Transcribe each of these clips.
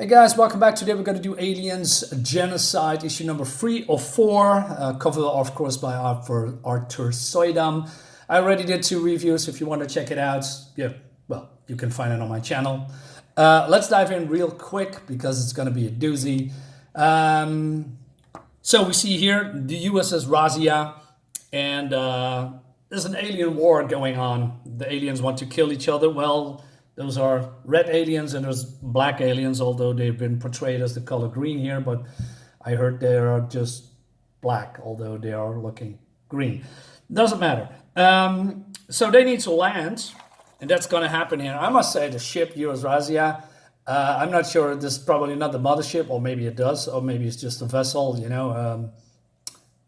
Hey guys, welcome back. Today we're going to do Aliens Genocide, issue number 3 of 4. Cover, of course, by ARTHUR Suydam. I already did 2 reviews. If you want to check it out, yeah, well, you can find it on my channel. Let's dive in real quick because it's going to be a doozy. So we see here the U.S.S. Razzia, and there's an alien war going on. The aliens want to kill each other. Well, those are red aliens and there's black aliens, although they've been portrayed as the color green here, but I heard they are just black, although they are looking green. Doesn't matter. So they need to land, and that's going to happen here. I must say the ship, U.S. Razzia, I'm not sure, this is probably not the mothership, or maybe it does, or maybe it's just a vessel, you know.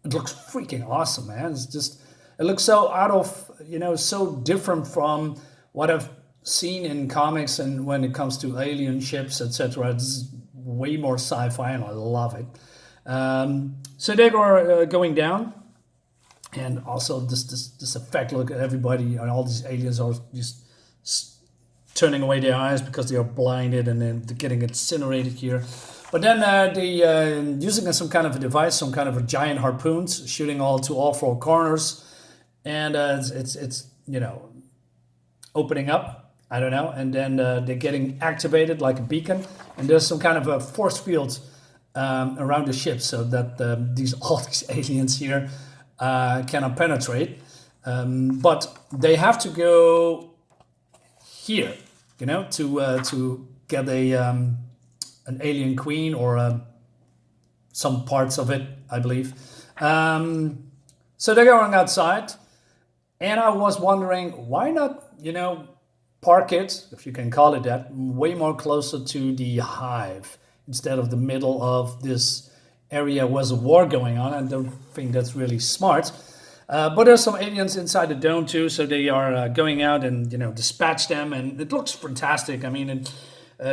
It looks freaking awesome, man. It's just, it looks so out of, you know, so different from what I've seen in comics, and when it comes to alien ships, etc. It's way more sci-fi, and I love it. So they are going down, and also this effect. Look at everybody, and all these aliens are just turning away their eyes because they are blinded, and then they're getting incinerated here. But then they using some kind of a device, some kind of a giant harpoons, shooting to all 4 corners, and it's you know, opening up. I don't know, and then they're getting activated like a beacon, and there's some kind of a force field around the ship, so that all these aliens here cannot penetrate. But they have to go here, you know, to get an alien queen, or some parts of it, I believe. So they're going outside, and I was wondering, why not, you know, park it, if you can call it that, way more closer to the hive instead of the middle of this area where there's a war going on. I don't think that's really smart. But there's some aliens inside the dome too, so they are going out and, you know, dispatch them, and it looks fantastic. I mean,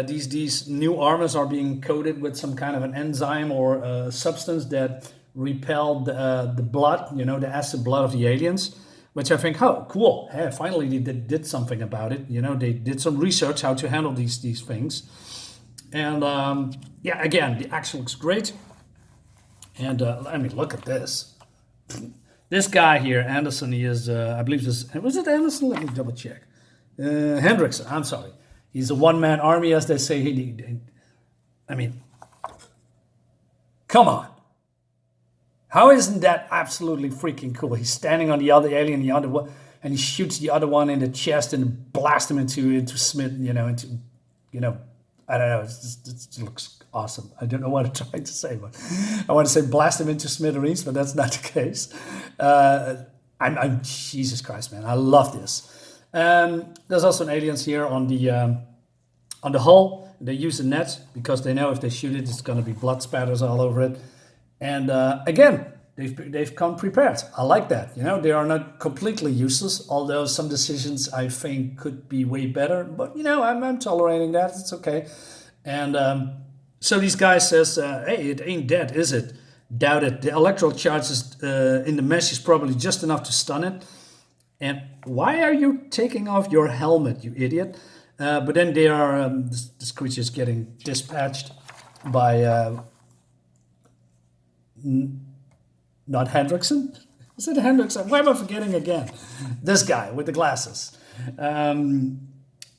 these new armors are being coated with some kind of an enzyme or substance that repelled the blood, you know, the acid blood of the aliens. Which I think, oh, cool. Hey, finally they did something about it. You know, they did some research how to handle these things. And yeah, again, the action looks great. And I mean, look at this. This guy here, Anderson, he is, I believe this, was it Anderson? Let me double check. Hendrickson, I'm sorry. He's a one-man army, as they say. I mean, come on. How isn't that absolutely freaking cool? He's standing on the other alien, the other one, and he shoots the other one in the chest and blasts him into Smith, you know, I don't know. It looks awesome. I don't know what I'm trying to say, but I want to say blast him into smithereens, but that's not the case. I'm Jesus Christ, man. I love this. There's also an aliens here on the hull. They use a net because they know if they shoot it, it's going to be blood spatters all over it. And again, they've come prepared. I like that. You know, they are not completely useless, although some decisions I think could be way better. But, you know, I'm tolerating that. It's okay. And so these guys says, hey, it ain't dead, is it? Doubt it. The electrical charge is, in the mesh is probably just enough to stun it. And why are you taking off your helmet, you idiot? But then they are, this creature is getting dispatched by... not Hendrickson? Is it Hendrickson? Why am I forgetting again? This guy with the glasses. And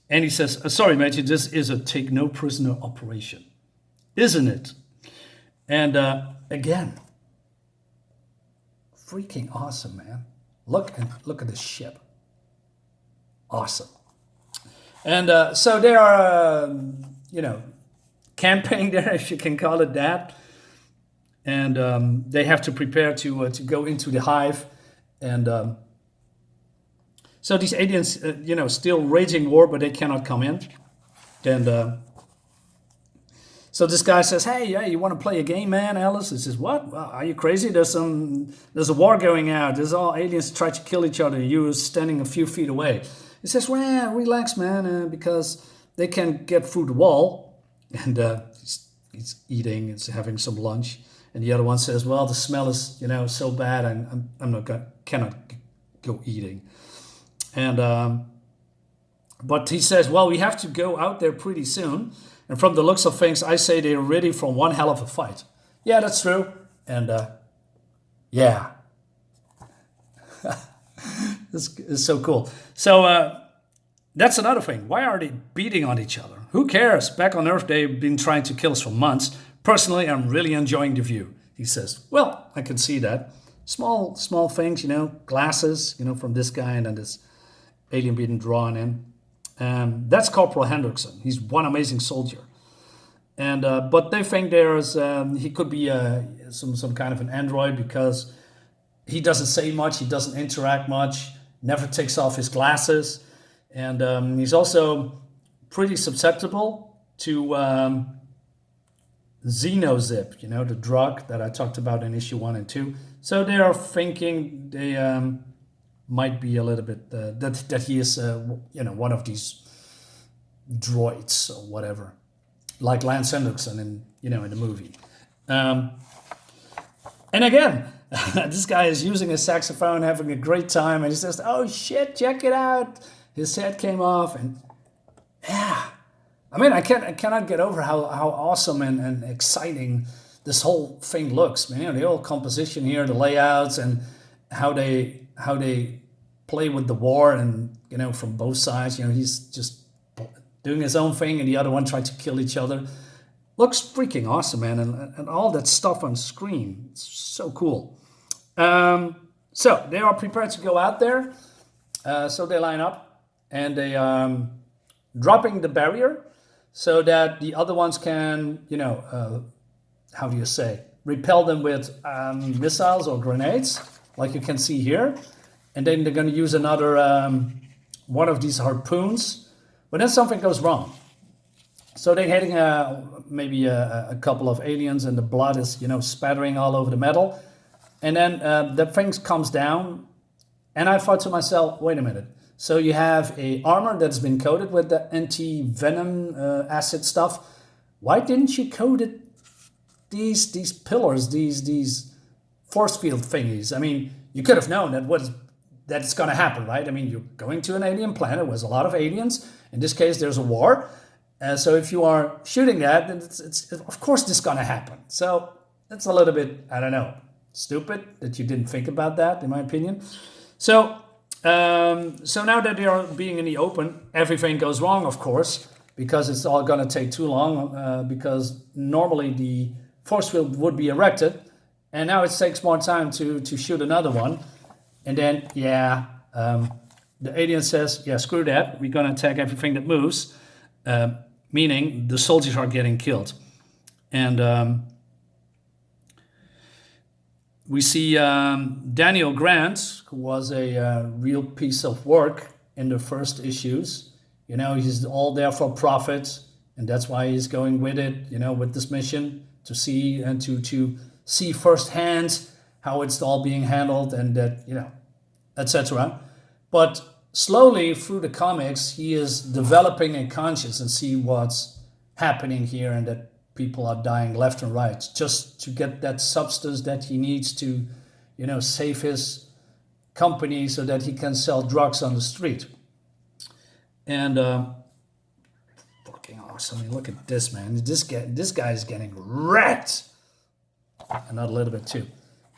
he says, sorry, Matthew, this is a take no prisoner operation. Isn't it? And again, freaking awesome, man. Look at this ship. Awesome. And so they are, you know, camping there, if you can call it that. And they have to prepare to go into the hive, and so these aliens, you know, still raging war, but they cannot come in. And so this guy says, "Hey, you want to play a game, man?" Alice, he says, "What? Well, are you crazy? There's a war going out. There's all aliens try to kill each other. You're standing a few feet away." He says, "Well, relax, man, because they can get through the wall." And he's eating, he's having some lunch. And the other one says, "Well, the smell is, you know, so bad, cannot go eating." And but he says, "Well, we have to go out there pretty soon." And from the looks of things, I say they're ready for one hell of a fight. Yeah, that's true. And yeah, it's so cool. So that's another thing. Why are they beating on each other? Who cares? Back on Earth, they've been trying to kill us for months. Personally, I'm really enjoying the view. He says, well, I can see that. Small things, glasses, from this guy and then this alien being drawn in. That's Corporal Hendrickson. He's one amazing soldier. And but they think there's he could be some kind of an android because he doesn't say much, he doesn't interact much, never takes off his glasses, and he's also pretty susceptible to Xenozip, the drug that I talked about in issue 1 and 2. So they are thinking they might be a little bit that he is one of these droids or whatever, like Lance Henriksen in the movie. And again, this guy is using his saxophone, having a great time, and he says, "Oh shit, check it out!" His head came off, and yeah. I mean, I cannot get over how awesome and exciting this whole thing looks. Man, the whole composition here, the layouts, and how they play with the war, and from both sides. He's just doing his own thing, and the other one trying to kill each other. Looks freaking awesome, man, and all that stuff on screen. It's so cool. So they are prepared to go out there. So they line up, and they dropping the barrier, so that the other ones can, how do you say, repel them with missiles or grenades, like you can see here. And then they're going to use another one of these harpoons, but then something goes wrong. So they're hitting maybe a couple of aliens, and the blood is, spattering all over the metal. And then the thing comes down, and I thought to myself, wait a minute. So you have a armor that's been coated with the anti-venom acid stuff. Why didn't you coat it these pillars, these force field thingies? I mean, you could have known that it's going to happen, right? I mean, you're going to an alien planet with a lot of aliens. In this case, there's a war. So if you are shooting that, then it's of course this is going to happen. So that's a little bit, I don't know, stupid that you didn't think about that, in my opinion. So now that they are being in the open, everything goes wrong, of course, because it's all going to take too long, because normally the force field would be erected, and now it takes more time to shoot another one. And then, the alien says, yeah, screw that, we're going to attack everything that moves, meaning the soldiers are getting killed. And we see Daniel Grant, who was a real piece of work in the first issues. He's all there for profit, and that's why he's going with it, with this mission, to see and to see firsthand how it's all being handled, and that, etc. But slowly through the comics, he is developing a conscience and see what's happening here, and that people are dying left and right just to get that substance that he needs to, save his company so that he can sell drugs on the street. And fucking awesome. I mean, look at this, man. This guy is getting wrecked. And not a little bit too.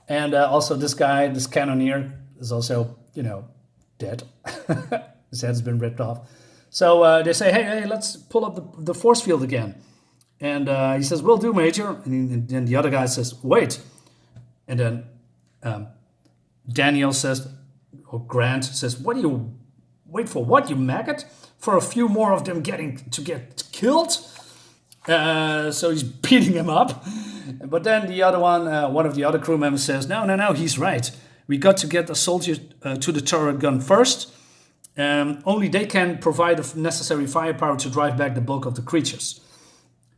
And also this guy, this cannoneer, is also, dead. His head's been ripped off. So they say, hey, let's pull up the force field again. And he says, will do, Major. And then the other guy says, wait. And then Daniel says, or Grant says, what do you wait for? What, you maggot? For a few more of them to get killed? So he's beating him up. But then the other one of the other crew members says, no, he's right. We got to get a soldier to the turret gun first. Only they can provide the necessary firepower to drive back the bulk of the creatures.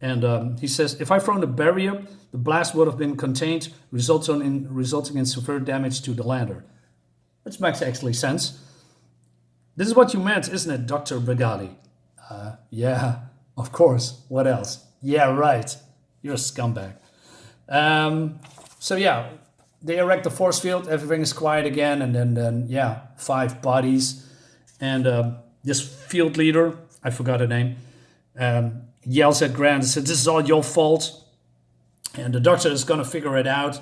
And he says, if I thrown the barrier, the blast would have been contained, resulting in severe damage to the lander. Which makes actually sense. This is what you meant, isn't it, Dr. Begali? Yeah, of course. What else? Yeah, right. You're a scumbag. So yeah, they erect the force field. Everything is quiet again. And then 5 bodies. And this field leader, I forgot her name, yells at Grant and says, "This is all your fault." And the Doctor is going to figure it out,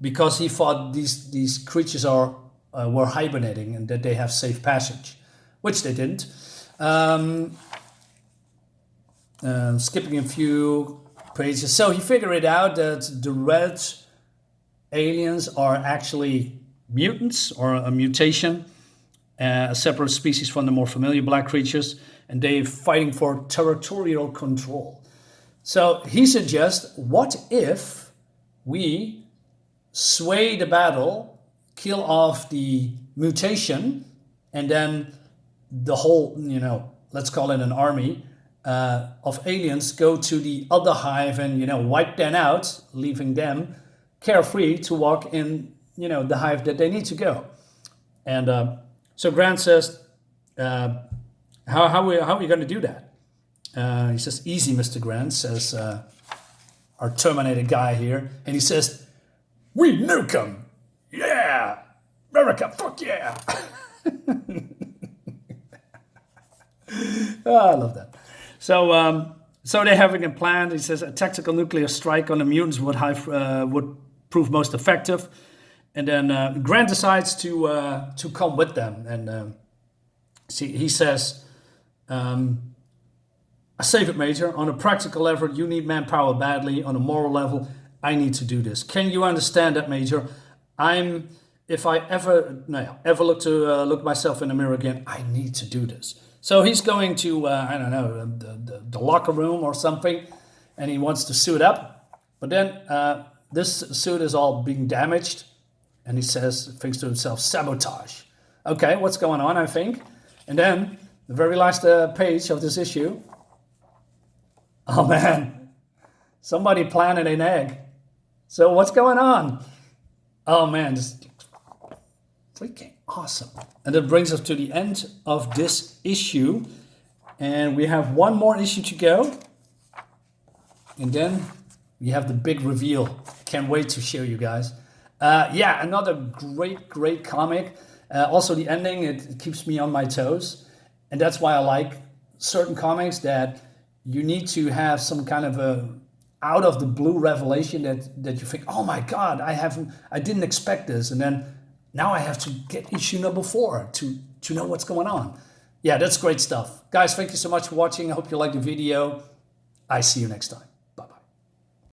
because he thought these creatures were hibernating and that they have safe passage, which they didn't. Skipping a few pages. So he figured it out that the red aliens are actually mutants, or a mutation, a separate species from the more familiar black creatures, and they're fighting for territorial control. So he suggests, what if we sway the battle, kill off the mutation, and then the whole, let's call it an army of aliens go to the other hive and, wipe them out, leaving them carefree to walk in, the hive that they need to go. And so Grant says, how are we going to do that? He says, "Easy, Mr. Grant," says our Terminator guy here. And he says, "We nuke them. Yeah. America, fuck yeah." Oh, I love that. So they're having a plan. He says a tactical nuclear strike on the mutants would prove most effective. And then Grant decides to come with them. And he says, "I save it, Major. On a practical level, you need manpower badly. On a moral level, I need to do this. Can you understand that, Major? If I ever look myself in the mirror again, I need to do this." So he's going to, I don't know, the locker room or something, and he wants to suit up. But then this suit is all being damaged, and he thinks to himself, "Sabotage. Okay, what's going on, I think?" And then the very last page of this issue, oh man, somebody planted an egg. So what's going on? Oh man, this is freaking awesome. And that brings us to the end of this issue. And we have one more issue to go. And then we have the big reveal. Can't wait to show you guys. Another great comic. Also the ending, it keeps me on my toes. And that's why I like certain comics, that you need to have some kind of a out of the blue revelation that you think, oh my God, I didn't expect this. And then now I have to get issue number 4 to know what's going on. Yeah, that's great stuff. Guys, thank you so much for watching. I hope you liked the video. I see you next time.